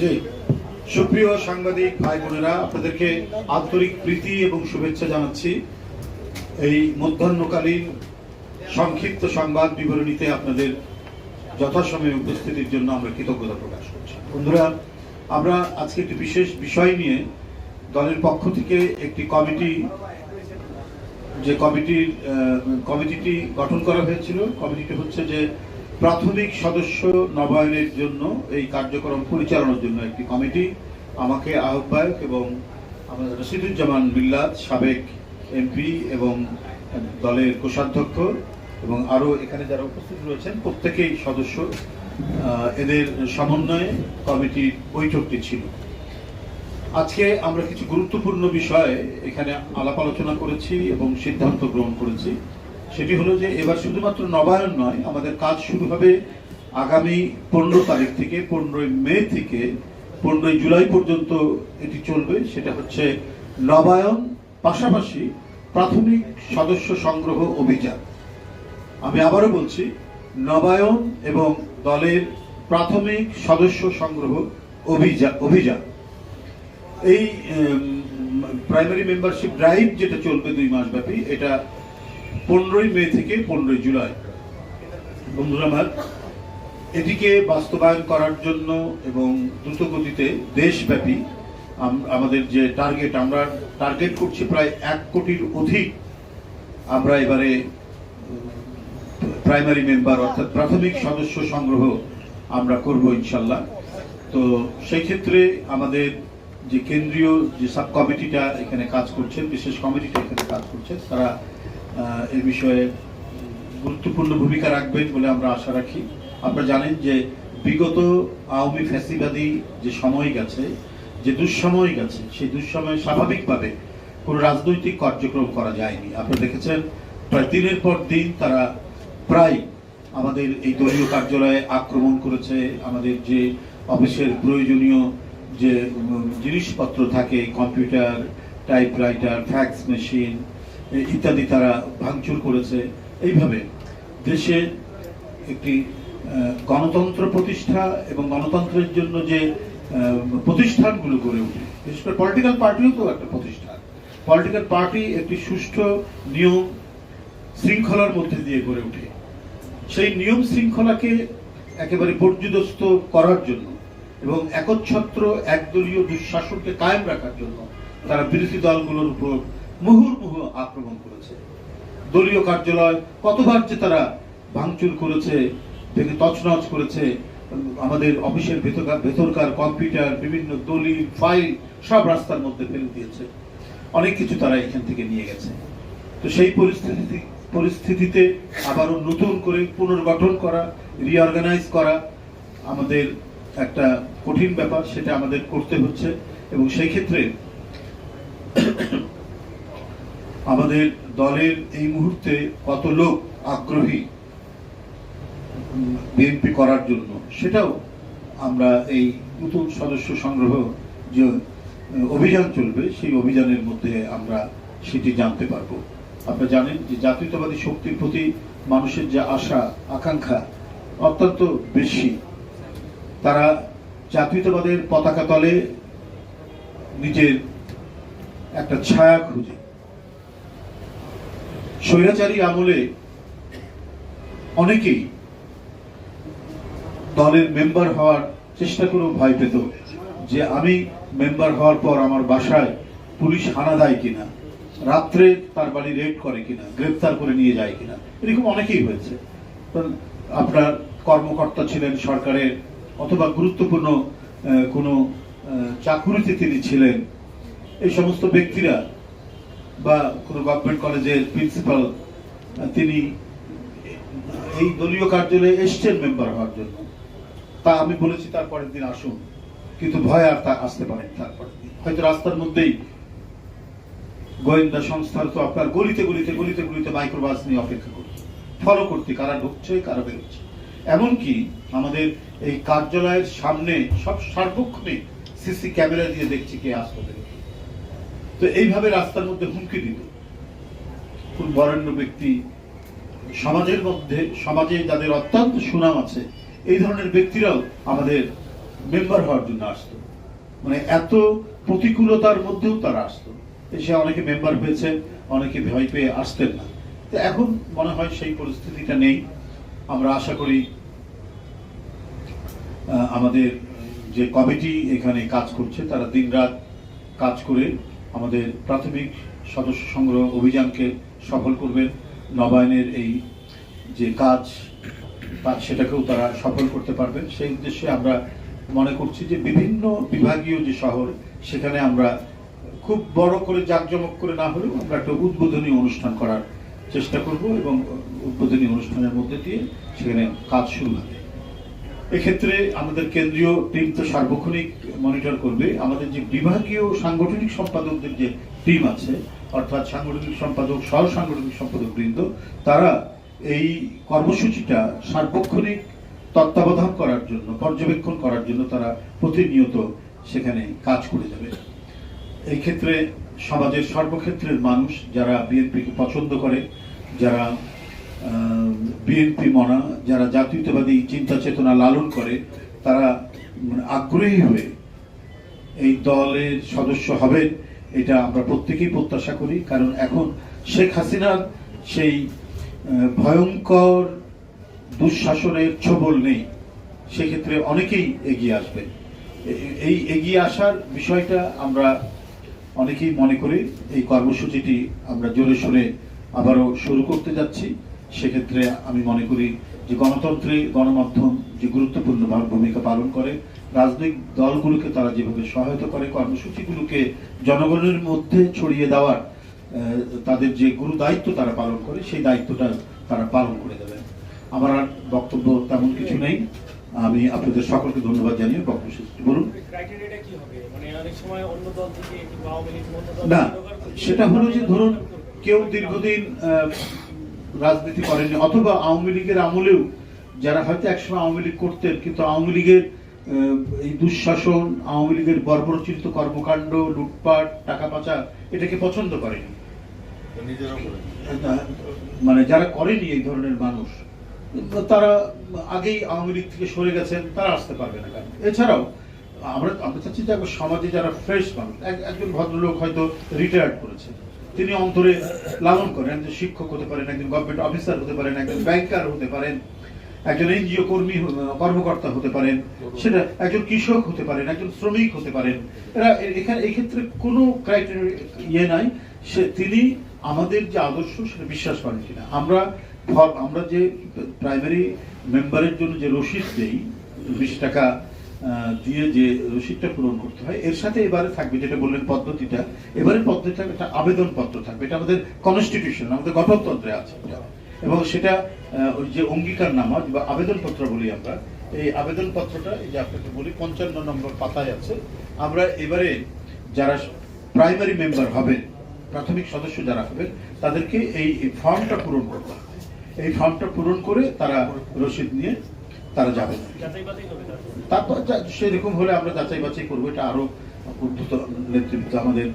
জি, সুপ্রিয় সাংবাদিক ভাই বোনেরা, আপনাদেরকে আন্তরিক প্রীতি এবং শুভেচ্ছা জানাচ্ছি। এই মধ্যাহ্নকালীন সংক্ষিপ্ত সংবাদ বিবরণীতে আপনাদের যথাসময়ে উপস্থিতির জন্য আমরা কৃতজ্ঞতা প্রকাশ করছি। বন্ধুরা, আমরা আজকে একটি বিশেষ বিষয় নিয়ে দলের পক্ষ থেকে একটি কমিটিটি গঠন করা হয়েছিল। কমিটিটি হচ্ছে যে প্রাথমিক সদস্য নবায়নের জন্য, এই কার্যক্রম পরিচালনার জন্য একটি কমিটি। আমাকে আহ্বায়ক এবং আমাদের রশিদুজ্জামান মিল্লাত সাবেক এমপি এবং দলের কোষাধ্যক্ষ এবং আরো এখানে যারা উপস্থিত রয়েছেন প্রত্যেকেই সদস্য, এদের সমন্বয়ে কমিটির বৈঠকটি ছিল। আজকে আমরা কিছু গুরুত্বপূর্ণ বিষয়ে এখানে আলাপ আলোচনা করেছি এবং সিদ্ধান্ত গ্রহণ করেছি। সেটি হলো যে এবার শুধুমাত্র নবায়ন নয়, আমাদের কাজ শুরু হবে আগামী 15 তারিখ থেকে, 15 মে থেকে 15 জুলাই পর্যন্ত এটি চলবে। সেটা হচ্ছে নবায়ন পাশাপাশি প্রাথমিক সদস্য সংগ্রহ অভিযান। আমি আবারও বলছি, নবায়ন এবং দলের প্রাথমিক সদস্য সংগ্রহ অভিযান। এই প্রাইমারি মেম্বারশিপ ড্রাইভ যেটা চলবে 2 মাস ব্যাপী, এটা 15 মে থেকে 15 জুলাই। বন্ধুরা আমার, এটিকে বাস্তবায়ন করার জন্য এবং দ্রুত গতিতে দেশব্যাপী আমাদের যে টার্গেট, আমরা টার্গেট করছি প্রায় 1 কোটির অধিক আমরা এবারে প্রাইমারি মেম্বার অর্থাৎ প্রাথমিক সদস্য সংগ্রহ আমরা করব ইনশাল্লাহ। তো সেই ক্ষেত্রে আমাদের যে কেন্দ্রীয় যে সাব কমিটিটা এখানে কাজ করছেন, বিশেষ কমিটিটা এখানে কাজ করছে, তারা এই বিষয়ে গুরুত্বপূর্ণ ভূমিকা রাখবেন বলে আমরা আশা রাখি। আপনারা জানেন যে বিগত আওয়ামী ফ্যাসিবাদী যে সময় গেছে, যে দুঃসময় গেছে, সেই দুঃসময়ে স্বাভাবিকভাবে কোনো রাজনৈতিক কার্যক্রম করা যায়নি। আপনারা দেখেছেন প্রায় দিনের পর দিন তারা প্রায় আমাদের এই দলীয় কার্যালয়ে আক্রমণ করেছে। আমাদের যে অফিসের প্রয়োজনীয় যে জিনিসপত্র থাকে, কম্পিউটার, টাইপরাইটার, ফ্যাক্স মেশিন ইত্যাদি তারা ভাঙচুর করেছে। এইভাবে দেশে একটি গণতন্ত্র প্রতিষ্ঠা এবং গণতন্ত্রের জন্য যে প্রতিষ্ঠানগুলো গড়ে ওঠে, বিশেষ করে পলিটিক্যাল পার্টিও তো একটা প্রতিষ্ঠান। পলিটিক্যাল পার্টি একটি সুষ্ঠু নিয়ম শৃঙ্খলার মধ্যে দিয়ে গড়ে ওঠে। সেই নিয়ম শৃঙ্খলাকে একেবারে পর্যুদস্ত করার জন্য এবং একচ্ছত্র একদলীয় দুঃশাসনকে কায়েম রাখার জন্য তারা বিরোধী দলগুলোর উপর মুহুর্মুহু আক্রমণ করেছে। দলীয় কার্যালয় কতবার যে তারা ভাঙচুর করেছে, থেকে তছনছ করেছে, আমাদের অফিসের ভেতরকার কম্পিউটার, বিভিন্ন দলিল, ফাইল সব রাস্তার মধ্যে ফেলে দিয়েছে। অনেক কিছু তারা এখান থেকে নিয়ে গেছে। তো সেই পরিস্থিতিতে আবারও নতুন করে পুনর্গঠন করা, রিঅর্গানাইজ করা আমাদের একটা কঠিন ব্যাপার, সেটা আমাদের করতে হচ্ছে। এবং সেই ক্ষেত্রে আমাদের দলের এই মুহূর্তে কত লোক আগ্রহী বিএনপি করার জন্য, সেটাও আমরা এই নতুন সদস্য সংগ্রহ যে অভিযান চলবে সেই অভিযানের মধ্যে আমরা সেটি জানতে পারবো। আপনারা জানেন যে জাতীয়তাবাদী শক্তির প্রতি মানুষের যে আশা আকাঙ্ক্ষা অত্যন্ত বেশি। তারা জাতীয়তাবাদের পতাকা তলে নিজের একটা ছায়া খুঁজে। স্বৈরাচারী আমলে অনেকেই দলের মেম্বার হওয়ার চেষ্টা করেও ভয় পেত যে আমি মেম্বার হওয়ার পর আমার বাসায় পুলিশ হানা দেয় কিনা, রাত্রে তার বাড়ি রেড করে কিনা, গ্রেফতার করে নিয়ে যায় কিনা। এরকম অনেকেই হয়েছে। আপনার কর্মকর্তা ছিলেন সরকারের অথবা গুরুত্বপূর্ণ কোনো চাকুরিতে তিনি ছিলেন, এই সমস্ত ব্যক্তিরা বা কোনো গভর্নমেন্ট কলেজের প্রিন্সিপাল, তিনি এই দলীয় কার্যালয়ে এসছেন মেম্বার হওয়ার জন্য। তা আমি বলেছি তারপরের দিন আসুন, কিন্তু ভয় আর তা আসতে পারেন। তারপরের দিন হয়তো রাস্তার মধ্যেই গোয়েন্দা সংস্থার তো আপনার গলিতে গলিতে গলিতে গলিতে মাইক্রোবাস নিয়ে অপেক্ষা করছে, ফলো করতে কারা ঢুকছে কারা বেরোচ্ছে। এমনকি আমাদের এই কার্যালয়ের সামনে সব সার্বক্ষণিক সিসি ক্যামেরা দিয়ে দেখছি কে আসতে বেরোচ্ছে। তো এইভাবে রাস্তার মধ্যে হুমকি দিত কোন বরেণ্য ব্যক্তি, সমাজের মধ্যে, সমাজে যাদের অত্যন্ত সুনাম আছে, এই ধরনের ব্যক্তিরাও আমাদের মেম্বার হওয়ার জন্য আসতো। মানে এত প্রতিকূলতার মধ্যেও তারা আসতো, এসে অনেকে মেম্বার হয়েছে, অনেকে ভয় পেয়ে আসতেন না। তো এখন মনে হয় সেই পরিস্থিতিটা নেই। আমরা আশা করি আমাদের যে কমিটি এখানে কাজ করছে তারা দিনরাত কাজ করে আমাদের প্রাথমিক সদস্য সংগ্রহ অভিযানকে সফল করবেন। নবায়নের এই যে কাজ সেটাকেও তারা সফল করতে পারবেন। সেই উদ্দেশ্যে আমরা মনে করছি যে বিভিন্ন বিভাগীয় যে শহর, সেখানে আমরা খুব বড় করে জাঁকজমক করে না হলেও আমরা একটা উদ্বোধনী অনুষ্ঠান করার চেষ্টা করব এবং উদ্বোধনী অনুষ্ঠানের মধ্যে দিয়ে সেখানে কাজ শুরু হবে। এক্ষেত্রে আমাদের কেন্দ্রীয় টিম তো সার্বক্ষণিক মনিটর করবে। আমাদের যে বিভাগীয় সাংগঠনিক সম্পাদকদের যে টিম আছে, অর্থাৎ সাংগঠনিক সম্পাদক, সহ সাংগঠনিক সম্পাদক বৃন্দ, তারা এই কর্মসূচিটা সার্বক্ষণিক তত্ত্বাবধান করার জন্য, পর্যবেক্ষণ করার জন্য তারা প্রতিনিয়ত সেখানে কাজ করে যাবে। এই ক্ষেত্রে সমাজের সর্বক্ষেত্রের মানুষ যারা বিএনপিকে পছন্দ করে, যারা বিএনপি মনা, যারা জাতীয়তাবাদী চিন্তা চেতনা লালন করে, তারা আগ্রহী হয়ে এই দলের সদস্য হবেন, এটা আমরা প্রত্যেকেই প্রত্যাশা করি। কারণ এখন শেখ হাসিনার সেই ভয়ঙ্কর দুঃশাসনের ছোবল নেই, সেক্ষেত্রে অনেকেই এগিয়ে আসবে। এই এগিয়ে আসার বিষয়টা আমরা অনেকেই মনে করি এই কর্মসূচিটি আমরা জোরে সোরে আবারও শুরু করতে যাচ্ছি। সেক্ষেত্রে আমি মনে করি যে গণতন্ত্রে গণমাধ্যম যে গুরুত্বপূর্ণ ভূমিকা পালন করে, রাজনৈতিক দলগুলোকে তারা যেভাবে সহায়তা করে, কর্মসূচিগুলোকে জনগণের মধ্যে ছড়িয়ে দেওয়ার তাদের যে গুরু দায়িত্ব তারা পালন করে, সেই দায়িত্বটা তারা পালন করে দেবেন। আমার আর বক্তব্য তেমন কিছু নেই। আমি আপনাদের সকলকে ধন্যবাদ জানিয়ে বক্তব্য শেষ করছি। বলুন। না, সেটা হলো যে ধরুন কেউ দীর্ঘদিন রাজনীতি করেনি, অথবা আওয়ামী লীগের আমলেও যারা হয়তো একসময় আওয়ামী লীগ করতেন, কিন্তু আওয়ামী লীগের এই দুঃশাসন, আওয়ামী লীগের বর্বরচিত কর্মকাণ্ড, লুটপাট, টাকা পাচার, এটাকে পছন্দ করেনি, মানে যারা করেনি এই ধরনের মানুষ, তারা আগেই আওয়ামী লীগ থেকে সরে গেছেন, তারা আসতে পারবে না। এছাড়াও আমরা চাচ্ছি যে সমাজে যারা ফ্রেশ মানুষ, একজন ভদ্রলোক হয়তো রিটায়ার্ড করেছে, তিনি অন্তরে লালন করেন, একজন শিক্ষক হতে পারেন, একজন গভর্নমেন্ট অফিসার হতে পারেন, একজন ব্যাংকার হতে পারেন, একজন এনজিও কর্মী কর্মকর্তা হতে পারেন, সেটা একজন কৃষক হতে পারেন, একজন শ্রমিক হতে পারেন। এরা এখানে এই ক্ষেত্রে কোনো ক্রাইটেরিয়া নাই, তিনি আমাদের যে আদর্শ সেটা বিশ্বাস করেন কিনা। আমরা যে প্রাইমারি মেম্বারের জন্য যে রসিদ দেই, 20 টাকা দিয়ে যে রসিদটা পূরণ করতে হয়, এর সাথে এবারে থাকবে যেটা বললেন পদ্ধতিটা, এবারের পদ্ধতিটা একটা আবেদন পত্র থাকবে। এটা আমাদের কনস্টিটিউশন, আমাদের গঠনতন্ত্রে আছে, এবং সেটা ওই যে অঙ্গীকারনামা বা আবেদন পত্র বলি আমরা, এই আবেদন পত্রটা এই যে আপনাকে বলি 55 নম্বর পাতায় আছে। আমরা এবারে যারা প্রাইমারি মেম্বার হবেন, প্রাথমিক সদস্য যারা হবেন, তাদেরকে এই ফর্মটা পূরণ করতে হবে। এই ফর্মটা পূরণ করে তারা রসিদ নিয়ে তারা যাবে। তারপর সেরকম হলে আমরা যাচাই বাছাই করবো। এটা আরো উদ্ধত নেতৃত্ব, আমাদের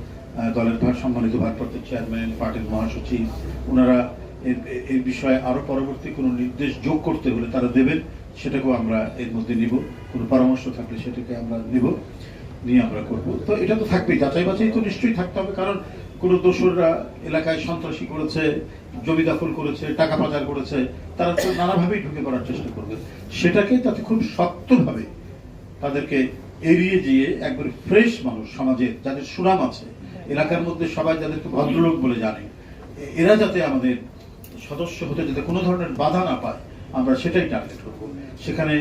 দলের সম্মানিত ভারপ্রাপ্ত চেয়ারম্যান, পার্টির মহাসচিব, ওনারা এই বিষয়ে আরো পরবর্তী কোনো নির্দেশ যোগ করতে হলে তারা দেবেন, সেটাকেও আমরা এর মধ্যে নিব। কোনো পরামর্শ থাকলে সেটাকে আমরা নিব, নিয়ে আমরা করব। তো এটা তো থাকবেই, যাচাই বাছাই তো নিশ্চয়ই থাকতে হবে। কারণ কোনো দোসররা এলাকায় সন্ত্রাসী করেছে, জমি দখল করেছে, টাকা পাচার করেছে, তারা তো নানাভাবেই ঢুকে পড়ার চেষ্টা করবে। সেটাকে তাতে খুব শক্তভাবে তাদেরকে এড়িয়ে গিয়ে একবার ফ্রেশ মানুষ, সমাজে যাদের সুনাম আছে, এলাকার মধ্যে সবাই যাদেরকে ভদ্রলোক বলে জানে, এরা যাতে আমাদের সদস্য হতে যাতে কোনো ধরনের বাধা না পায়, আমরা সেটাই টার্গেট করবো। সেখানে